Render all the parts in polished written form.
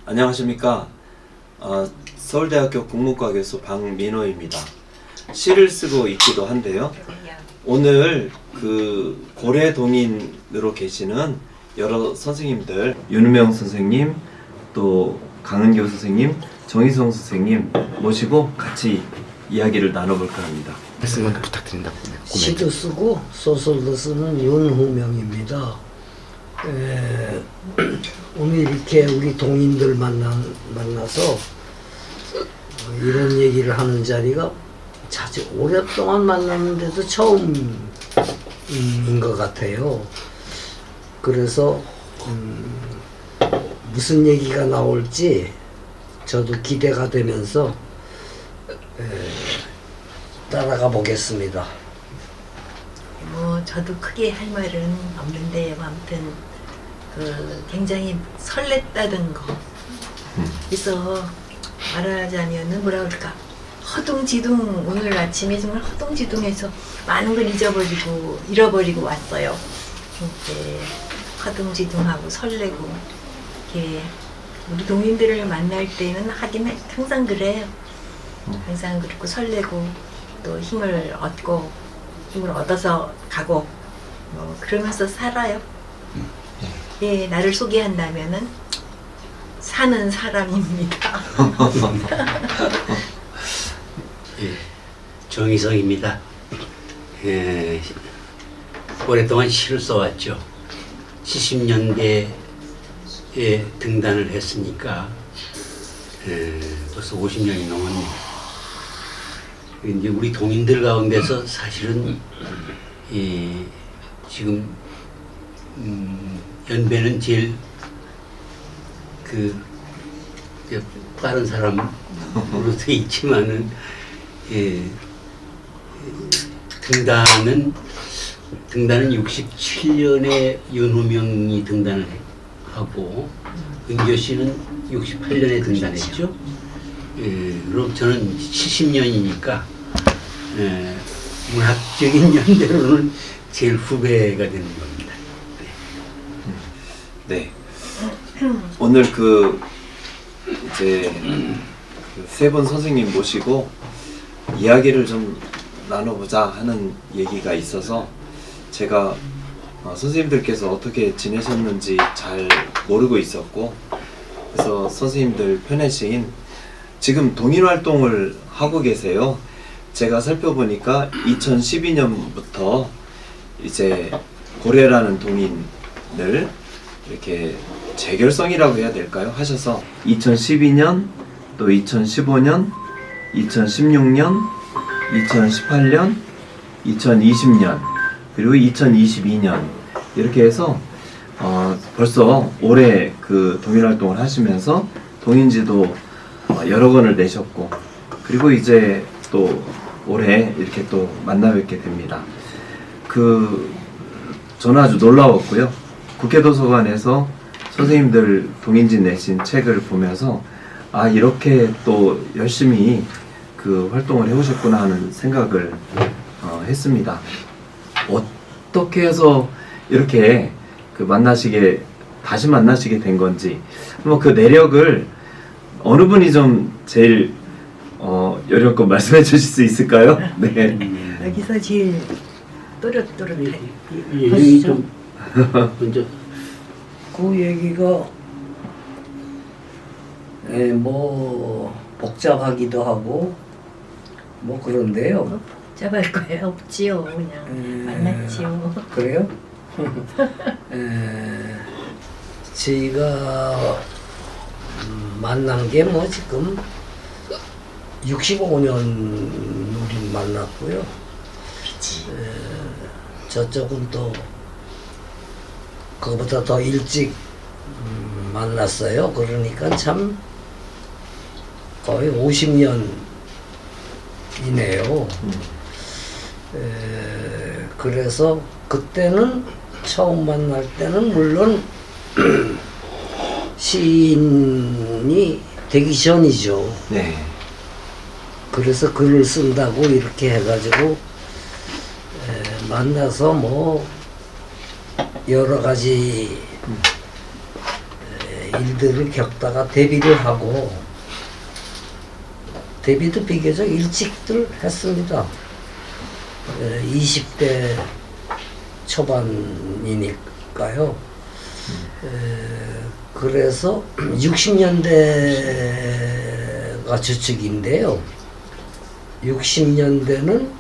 안녕하십니까. 서울대학교 국문과 교수 박민호입니다. 시를 쓰고 있기도 한데요. 오늘 그 고래동인으로 계시는 여러 선생님들, 윤우명 선생님, 또 강은교 선생님, 정희성 선생님 모시고 같이 이야기를 나눠볼까 합니다. 말씀을 부탁드린다. 시도 쓰고 소설도 쓰는 윤후명입니다. 오늘 이렇게 우리 동인들 만나서 이런 얘기를 하는 자리가 자주 오랫동안 만났는데도 처음인 것 같아요. 그래서 무슨 얘기가 나올지 저도 기대가 되면서 따라가 보겠습니다. 저도 크게 할 말은 없는데 아무튼 굉장히 설렜다는 거 그래서 말하자면은 뭐라 그럴까, 허둥지둥, 오늘 아침에 정말 허둥지둥해서 많은 걸 잃어버리고 왔어요. 이렇게 허둥지둥하고 설레고, 이렇게 우리 동인들을 만날 때는 하긴 항상 그래요. 항상 그렇고 설레고 또 힘을 얻어서 가고 그러면서 살아요. 예, 나를 소개한다면은 사는 사람입니다. 예, 정희성입니다. 오랫동안 시를 써왔죠. 70년대에 등단을 했으니까 벌써 50년이 넘었네요. 이제 우리 동인들 가운데서 사실은 지금 연배는 제일 빠른 사람으로 돼 있지만은 등단은 67년에 윤후명이 등단을 하고 은교 씨는 68년에 등단했죠. 그럼 저는 70년이니까 문학적인 연대로는 제일 후배가 되는 겁니다. 네. 오늘 이제 세 분 선생님 모시고 이야기를 좀 나눠보자 하는 얘기가 있어서 제가 선생님들께서 어떻게 지내셨는지 잘 모르고 있었고, 그래서 선생님들 편의 시인 지금 동인 활동을 하고 계세요. 제가 살펴보니까 2012년부터 이제 고래라는 동인을 이렇게 재결성이라고 해야 될까요? 하셔서 2012년, 또 2015년, 2016년, 2018년, 2020년, 그리고 2022년 이렇게 해서 벌써 올해 그 동인 활동을 하시면서 동인지도 여러 권을 내셨고, 그리고 이제 또 올해 이렇게 또 만나 뵙게 됩니다. 저는 아주 놀라웠고요. 국회도서관에서 선생님들 동인지 내신 책을 보면서 이렇게 또 열심히 그 활동을 해오셨구나 하는 생각을 했습니다. 어떻게 해서 이렇게 다시 만나시게 된 건지, 그 내력을 어느 분이 좀 제일 여력껏 말씀해 주실 수 있을까요? 네. 여기서 제일 또렷또렷해. 얘기 좀 먼저. 그 얘기가 복잡하기도 하고 그런데요. 복잡할 거예요. 없지요. 그냥 만났지요. 그래요? 저희가 만난 게 지금 65년 우리 만났고요. 저쪽은 또 그거보다 더 일찍 만났어요. 그러니까 참 거의 50년이네요. 그래서 그때는 처음 만날 때는 물론 시인이 되기 전이죠. 네. 그래서 글을 쓴다고 이렇게 해가지고 만나서 여러 가지 일들을 겪다가 데뷔를 하고 데뷔도 비교적 일찍들 했습니다. 20대 초반이니까요. 그래서 60년대가 주축인데요. 60년대는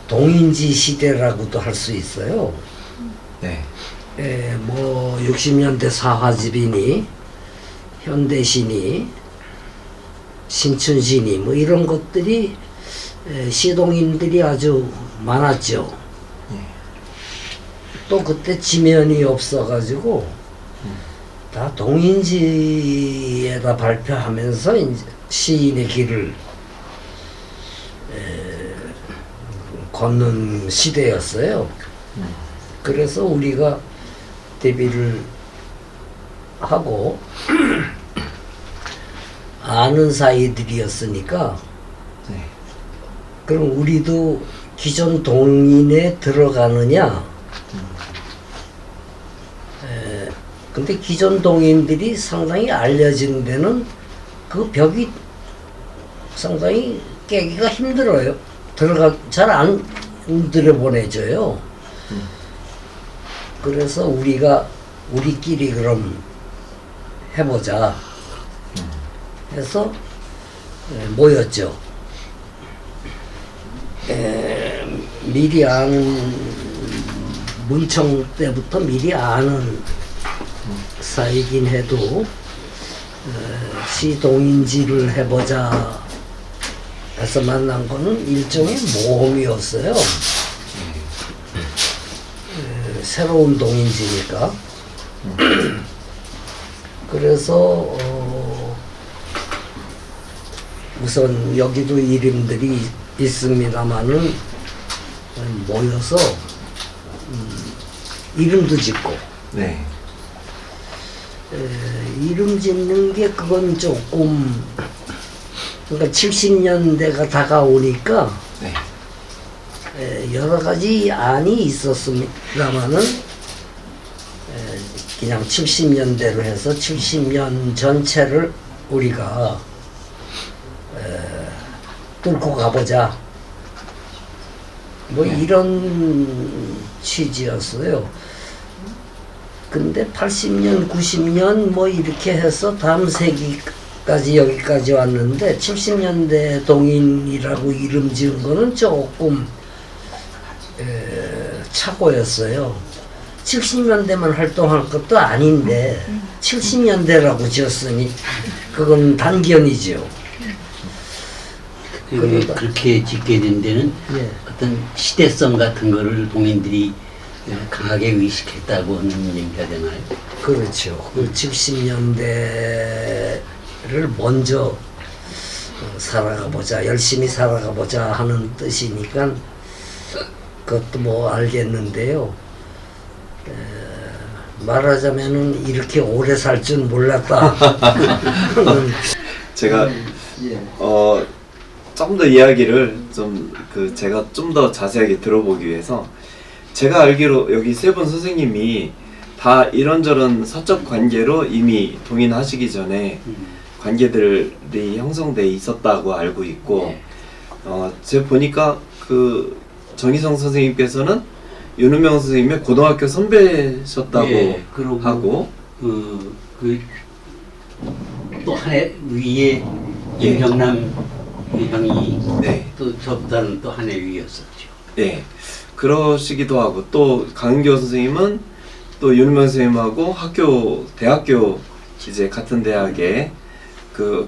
동인지 시대라고도 할 수 있어요. 네. 뭐 60년대 사화집이니 현대시니 신춘시니 뭐 이런 것들이 시동인들이 아주 많았죠. 또 그때 지면이 없어가지고 다 동인지에다 발표하면서 이제 시인의 길을 걷는 시대였어요. 그래서 우리가 데뷔를 하고 아는 사이들이었으니까 네. 그럼 우리도 기존 동인에 들어가느냐? 근데 기존 동인들이 상당히 알려진 데는 그 벽이 상당히 깨기가 힘들어요. 잘 안 들여보내줘요. 그래서 우리끼리 그럼 해보자 해서 모였죠. 미리 아는 문청 때부터 미리 아는 사이긴 해도 시동인지를 해보자 해서 만난 거는 일종의 모험이었어요. 새로운 동인지니까. 그래서 우선 여기도 이름들이 있습니다만은 모여서 이름도 짓고 네. 이름 짓는 게 그건 조금 그러니까 70년대가 다가오니까 네. 여러 가지 안이 있었습니다만은 그냥 70년대로 해서 70년 전체를 우리가 뚫고 가보자 뭐 이런 취지였어요. 근데 80년, 90년 뭐 이렇게 해서 다음 세기까지 여기까지 왔는데 70년대 동인이라고 이름 지은 거는 조금 착오였어요. 70년대만 활동할 것도 아닌데 70년대라고 지었으니 그건 단견이죠. 그렇게 짓게 된 데는 예. 어떤 시대성 같은 거를 동인들이 강하게 의식했다고 하는 얘기가 되나요? 그렇죠. 그 70년대를 먼저 살아가보자, 열심히 살아가보자 하는 뜻이니까 그것도 뭐 알겠는데요. 말하자면은 이렇게 오래 살 줄 몰랐다. 제가 예. 좀 더 이야기를 제가 좀 더 자세하게 들어보기 위해서 제가 알기로 여기 세 분 선생님이 다 이런저런 사적 관계로 이미 동인하시기 전에 관계들이 형성돼 있었다고 알고 있고 제가 보니까 그 정희성 선생님께서는 윤은명 선생님의 고등학교 선배셨다고 예, 그러고 하고 또 한 해 위에 예. 임형남 형이 네. 또 저보다는 또 한 해 위였었죠. 네, 그러시기도 하고 또 강은교 선생님은 또 윤은명 선생님하고 대학교 이제 같은 대학에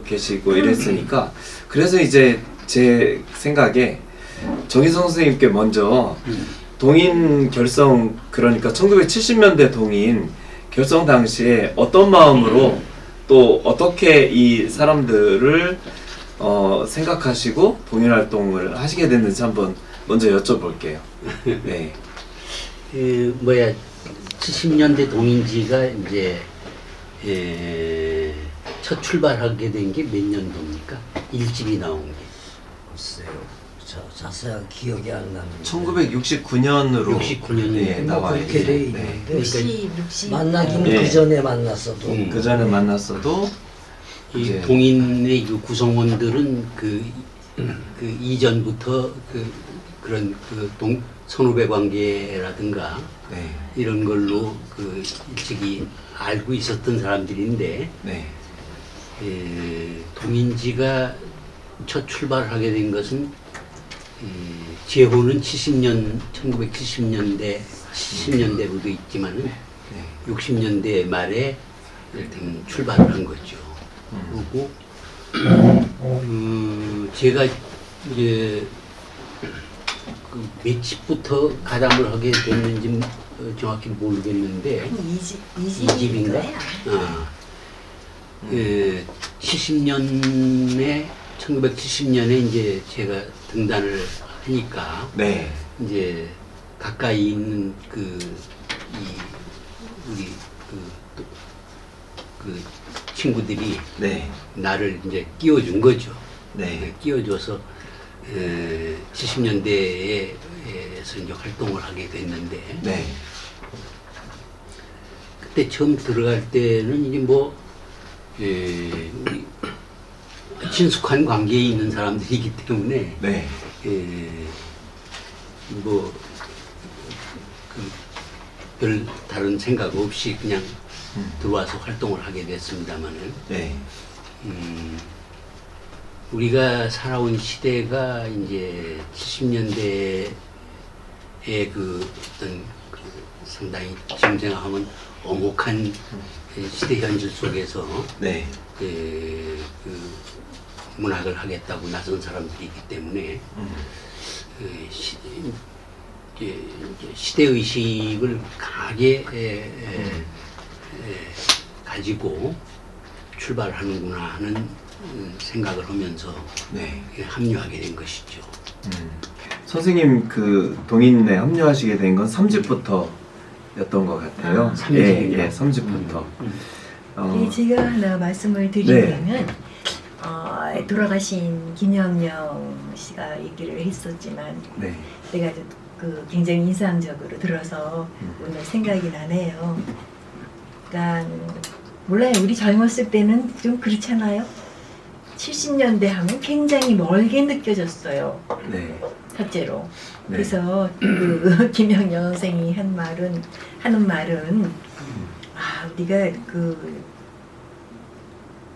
계시고 이랬으니까 그래서 이제 제 생각에 정희성 선생님께 먼저 동인 결성 그러니까 1970년대 동인 결성 당시에 어떤 마음으로 또 어떻게 이 사람들을 생각하시고 동인 활동을 하시게 됐는지 한번 먼저 여쭤볼게요. 네. 70년대 동인지가 이제 첫 출발하게 된 게 몇 년도입니까? 일집이 나온 게. 글쎄요. 저 자세하게 기억이 안 납니다. 1969년으로 69년 예, 뭐 나와 그렇게 돼 있는데 있는데 60 만나긴 예. 그 전에 만났어도 그 전에 만났어도 이 이제 동인의 그 구성원들은 그 이전부터 그런 선후배 관계라든가 네, 이런 걸로 일찍이 알고 있었던 사람들인데 네, 동인지가 첫 출발하게 된 것은 제호는 1970년대로도 있지만은 네, 60년대 말에 이를테면 출발을 한 거죠. 그리고 제가 이제 몇 집부터 가담을 하게 됐는지 정확히 모르겠는데 이집인가? 아, 1970년에 이제 제가 등단을 하니까 네, 이제 가까이 있는 우리 친구들이 네, 나를 이제 끼워준 거죠. 네, 끼워줘서 70년대에서 이제 활동을 하게 됐는데 네, 그때 처음 들어갈 때는 이제 우리 친숙한 관계에 있는 사람들이기 때문에 네, 별 다른 생각 없이 그냥 들어와서 활동을 하게 됐습니다만은 네, 우리가 살아온 시대가 이제 70년대의 어떤 상당히 지금 생각하면 엄혹한 시대 현실 속에서 네, 문학을 하겠다고 나선 사람들이기 때문에 시대 의식을 강하게 가지고 출발하는구나 하는 생각을 하면서 네. 합류하게 된 것이죠. 선생님 그 동인에 합류하시게 된 건 3집부터였던 것 같아요. 삼집. 예, 3집부터. 예, 제가 하나 말씀을 드리려면 돌아가신 김영명 씨가 얘기를 했었지만 네, 내가 굉장히 인상적으로 들어서 오늘 생각이 나네요. 그러니까 몰라요. 우리 젊었을 때는 좀 그렇잖아요. 70년대 하면 굉장히 멀게 느껴졌어요. 네, 첫째로. 네. 그래서 김영영 선생이 하는 말은 우리가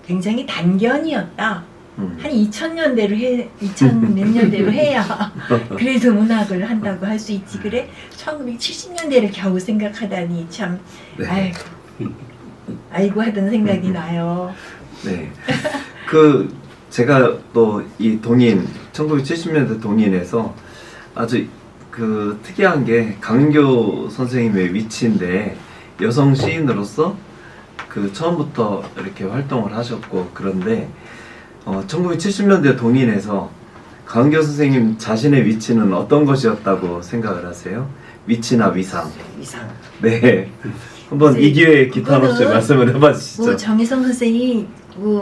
굉장히 단견이었다. 한 2000년대로 2000 몇 년대로 해야 그래도 문학을 한다고 할 수 있지. 그래 1970년대를 겨우 생각하다니 참 네. 아이고 하던 생각이 나요. 네. 제가 또 이 동인 1970년대 동인에서 아주 특이한 게 강은교 선생님의 위치인데 여성 시인으로서 처음부터 이렇게 활동을 하셨고 그런데 1970년대 동인에서 강은교 선생님 자신의 위치는 어떤 것이었다고 생각을 하세요? 위치나 위상. 위상. 네. 한번 이 기회에 기탄 없이 그거는 말씀을 해봐주시죠. 정희성 선생이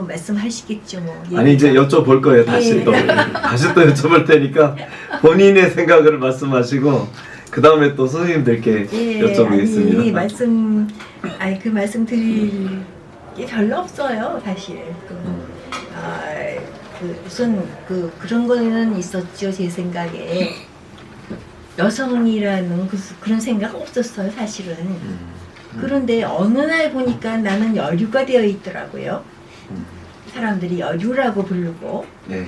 말씀하시겠죠 뭐. 아니 이제 여쭤볼 거예요. 다시 또 여쭤볼 테니까 본인의 생각을 말씀하시고 그 다음에 또 선생님들께 여쭤보겠습니다. 그 말씀 드릴 게 별로 없어요 사실. 우선 그런 거는 있었죠 제 생각에. 여성이라는 그런 생각 없었어요 사실은. 그런데 어느 날 보니까 나는 여류가 되어 있더라고요. 사람들이 여류라고 부르고. 네.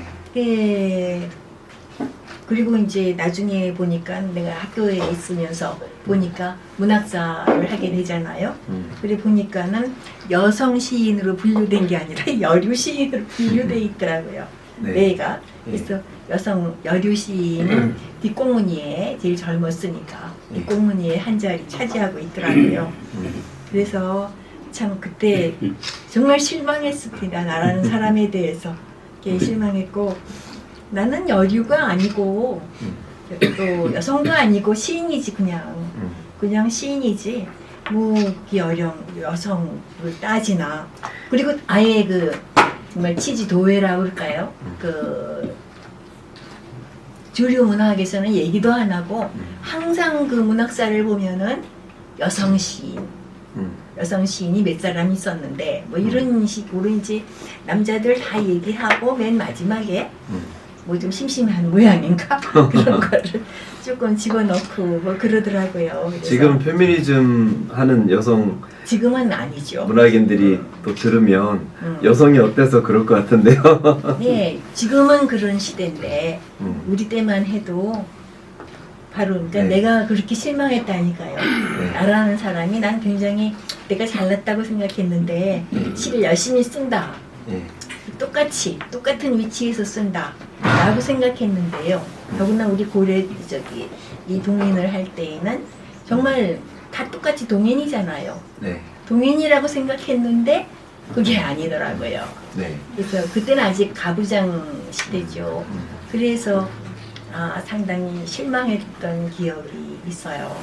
그리고 이제 나중에 보니까 내가 학교에 있으면서 보니까 문학사를 하게 되잖아요. 그래 보니까는 여성 시인으로 분류된 게 아니라 여류 시인으로 분류돼 있더라고요. 네. 내가. 그래서 여류 시인은 뒷공무니에 제일 젊었으니까 뒷공무니에 한 자리 차지하고 있더라고요. 그래서 참 그때 정말 실망했습니다. 나라는 사람에 대해서 실망했고 나는 여류가 아니고 또 여성도 아니고 시인이지 그냥 시인이지 여성을 따지나. 그리고 아예 정말 치지 도회라고 할까요? 주류 문학에서는 얘기도 안 하고 항상 그 문학사를 보면은 여성 시인, 여성 시인이 몇 사람 있었는데 뭐 이런 식으로 이제 남자들 다 얘기하고 맨 마지막에 뭐 좀 심심한 모양인가 그런 거를 조금 집어넣고 뭐 그러더라고요. 그래서 지금 페미니즘 하는 여성 지금은 아니죠. 문학인들이 또 들으면 여성이 어때서 그럴 것 같은데요. 네, 지금은 그런 시대인데 음. 우리 때만 해도 바로 그러니까 네. 내가 그렇게 실망했다니까요. 네. 나라는 사람이 난 굉장히 내가 잘났다고 생각했는데 시를 열심히 쓴다. 예. 똑같은 위치에서 쓴다 라고 생각했는데요. 더구나 우리 고려 이 동인을 할 때에는 정말 다 똑같이 동인이잖아요. 네. 동인이라고 생각했는데 그게 아니더라고요. 네. 그래서 그때는 아직 가부장 시대죠. 그래서 상당히 실망했던 기억이 있어요.